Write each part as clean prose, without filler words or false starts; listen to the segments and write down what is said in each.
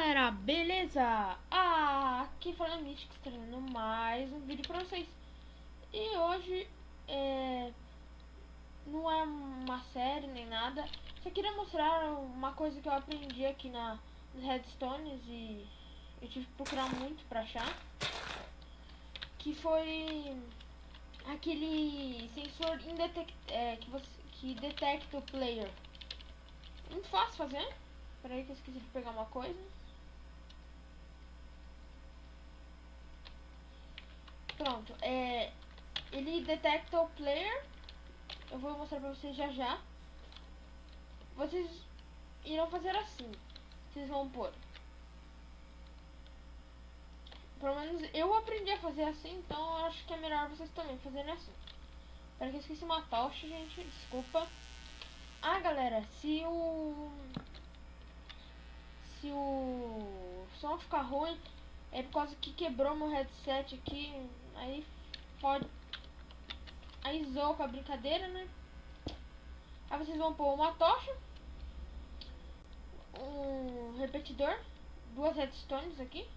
galera, beleza? Aqui falando Mítico, trazendo mais um vídeo pra vocês. E hoje não é uma série nem nada. Só queria mostrar uma coisa que eu aprendi aqui nas Redstones e eu tive que procurar muito pra achar. Que foi aquele sensor que detecta o player. Muito fácil fazer. Peraí que eu esqueci de pegar uma coisa. Pronto, ele detecta o player. Eu vou mostrar pra vocês já já. Vocês irão fazer assim. Vocês vão pôr. Pelo menos eu aprendi a fazer assim, então eu acho que é melhor vocês também fazerem assim. Peraí que eu esqueci uma tocha, gente. Desculpa. Galera, se o som ficar ruim, é por causa que quebrou meu headset aqui. Aí pode. Aí zoou com a brincadeira, né? Aí vocês vão pôr uma tocha, um repetidor, duas redstones aqui.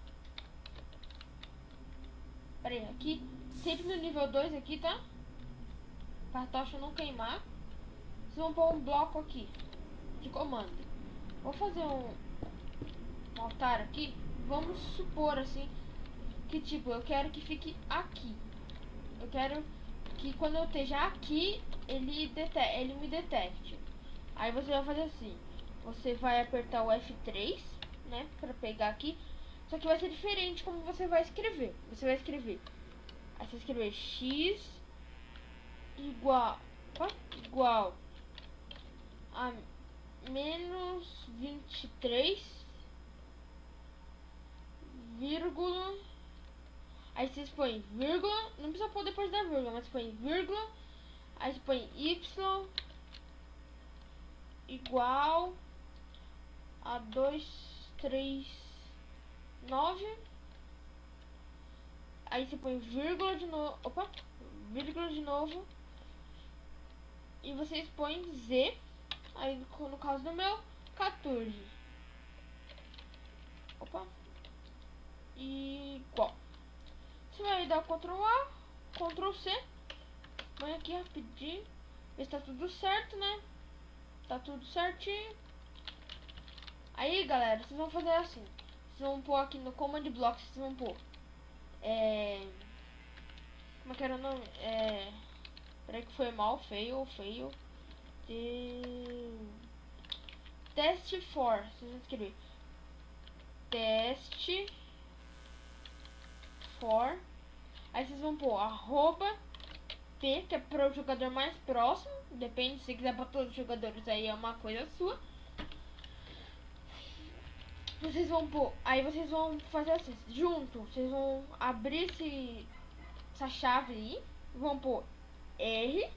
Pera aí, aqui, sempre no nível 2 aqui, tá? Pra tocha não queimar. Vocês vão pôr um bloco aqui de comando. Vou fazer um altar aqui. Vamos supor assim que tipo, eu quero que fique aqui. Eu quero que quando eu esteja aqui, ele me detecte. Aí você vai fazer assim. Você vai apertar o F3, né, pra pegar aqui. Só que vai ser diferente como você vai escrever. Você vai escrever. Aí você escrever X igual a menos 23, vírgula. Aí vocês põem vírgula. Não precisa pôr depois da vírgula, mas põe vírgula. Aí você põe Y igual a 239. Aí você põe vírgula de novo. Opa! Vírgula de novo. E vocês põem Z. Aí no caso do meu, 14. Opa! Igual. Você vai dar Ctrl A, Ctrl C. Põe aqui rapidinho. Ver se tá tudo certo, né? Tá tudo certinho. Aí galera, vocês vão fazer assim. Vocês vão pôr aqui no Command Block. Vocês vão pôr como é que era o nome? Peraí que foi mal, feio. Test for. Vocês vão escrever teste for. Aí vocês vão pôr @p, que é para o jogador mais próximo. Depende, se quiser para todos os jogadores, aí é uma coisa sua. Vocês vão pôr, aí vocês vão fazer assim, junto. Vocês vão abrir essa chave aí, vão pôr R.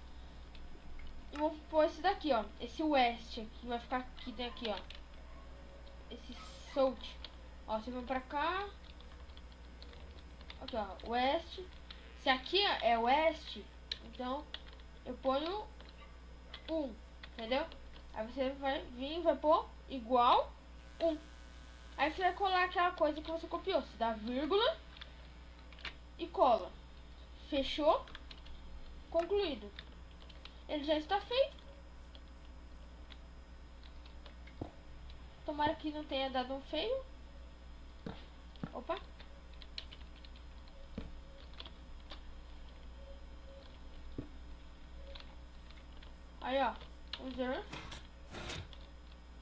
E vou pôr esse daqui, ó. Esse West que vai ficar aqui, ó. Esse Salt. Ó, vocês vão pra cá. Aqui, ó. West. Se aqui é West, então eu ponho 1. Entendeu? Aí você vai vir e vai pôr igual 1. Aí você vai colar aquela coisa que você copiou. Você dá vírgula e cola. Fechou. Concluído. Ele já está feito. Tomara que não tenha dado um feio. Opa. Aí, ó. User.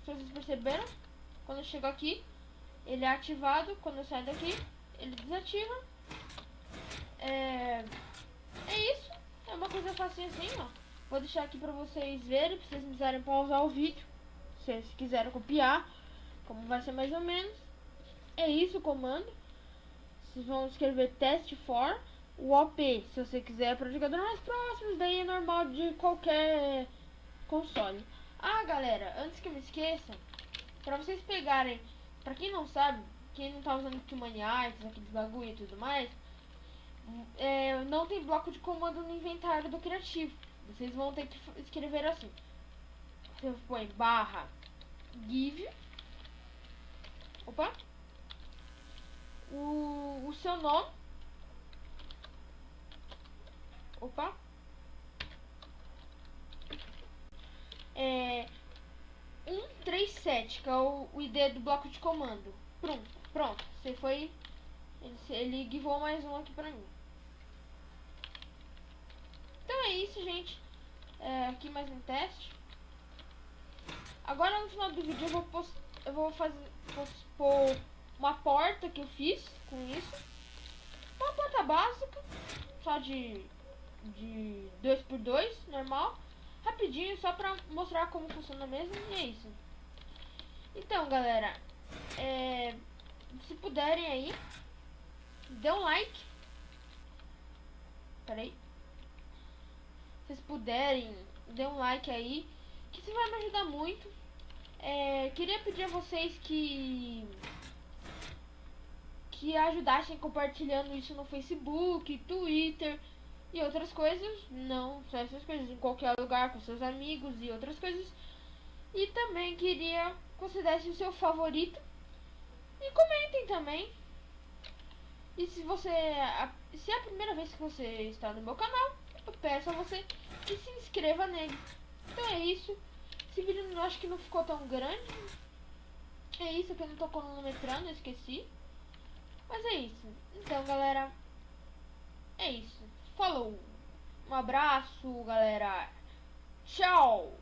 Se vocês perceberam, quando chega aqui, ele é ativado. Quando eu saio daqui, ele desativa. É isso. É uma coisa fácil assim, ó. Vou deixar aqui pra vocês verem, pra vocês quiserem pausar o vídeo. Se vocês quiserem copiar, como vai ser mais ou menos. É isso o comando. Vocês vão escrever test for. O OP, se você quiser, para jogadores mais próximos, daí é normal de qualquer console. Galera, antes que eu me esqueça, pra vocês pegarem, pra quem não sabe, quem não tá usando Qmaniacs, aqueles bagulho e tudo mais, não tem bloco de comando no inventário do criativo. Vocês vão ter que escrever assim. Você põe /give. Opa. o seu nome. Opa. 137, que é o ID do bloco de comando. Pronto. Você foi. Ele guivou mais um aqui pra mim. Então é isso, gente. Aqui mais um teste. Agora no final do vídeo eu vou pôr uma porta que eu fiz com isso. Uma porta básica, só de 2x2, normal. Rapidinho, só pra mostrar como funciona mesmo, e é isso. Então, galera, se puderem aí, dê um like. Peraí. Se vocês puderem, dê um like aí, que isso vai me ajudar muito. Queria pedir a vocês que ajudassem compartilhando isso no Facebook, Twitter e outras coisas. Não só essas coisas, em qualquer lugar, com seus amigos e outras coisas. E também queria que você desse o seu favorito e comentem também. E se é a primeira vez que você está no meu canal, eu peço a você que se inscreva nele. Então é isso. Esse vídeo eu acho que não ficou tão grande. É isso, que eu não tô cronometrando, eu esqueci. Mas é isso. Então, galera, é isso. Falou. Um abraço, galera. Tchau.